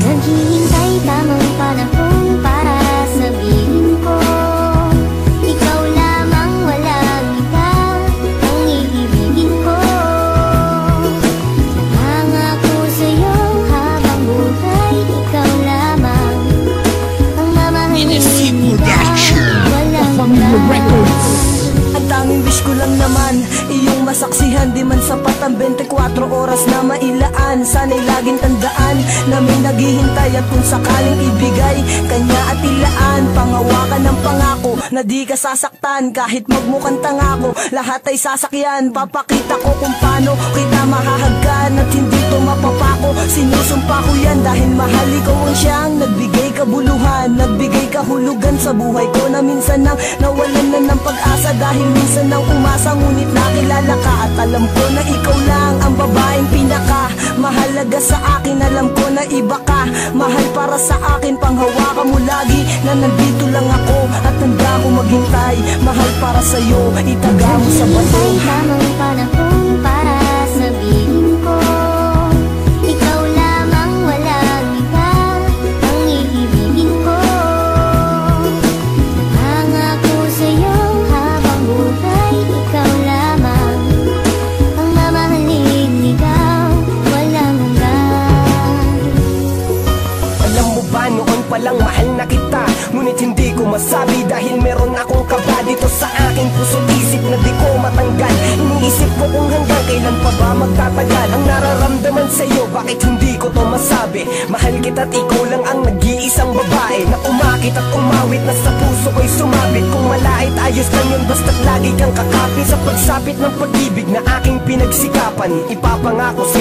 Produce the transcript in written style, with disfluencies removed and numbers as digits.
Naghihintay tamang panahon para sabihin ko, ikaw lamang, walang iba ang iibigin ko. Nangako sa'yo habang buhay, ikaw lamang ang mamahalin, walang iba. Ang tanging wish ko lang naman, iyong masaksihan. Di man sapat ang 24 oras na mailaan. Sana'y laging tandaan na may naghihintay, at kung sakaling ibigay kanya at ilaan, pangawakan ng pangako na di ka sasaktan. Kahit magmukhang tangako, lahat ay sasakyan. Papakita ko kung paano kita mahahagkan at hindi to mapapako. Sinusumpa ko yan dahil mahal ikaw ang siyang nagbigay kabuluhan, nagbigay kahulugan sa buhay ko, na minsan nang nawalan na ng pag-asa. Dahil minsan nang umasa, ngunit nakilala ka, at alam ko na ikaw lang ang babaeng pinaka mahalaga sa akin. Alam ko na iba ka, mahal para sa akin. Panghawakan mo lagi na nandito lang ako, at handa ko maghintay. Mahal para sa'yo, itaga mo sa bato. Tamang panahon para sabihin ko, ikaw lamang, walang iba ang iibigin ko. Nangako sa'yo habang buhay, ikaw lamang ang mamahalin, ikaw walang hanggan. Alam mo ba, noon palang mahal na kita, ngunit hindi ko masabi dahil meron akong kaba dito sa aking puso't isip na di ko matanggal. Iniisip ko kung hanggang kailan pa ba magtatagal ang nararamdaman sa'yo, bakit hindi ko to masabi. Mahal kita't ikaw lang ang nag-iisang babae na umakit at umawit, na sa puso ko'y sumabit. Kung malait, ayos lang yun, basta't lagi kang kakapit sa pagsapit ng pag-ibig na aking pinagsikapan. Ipapangako sa'yo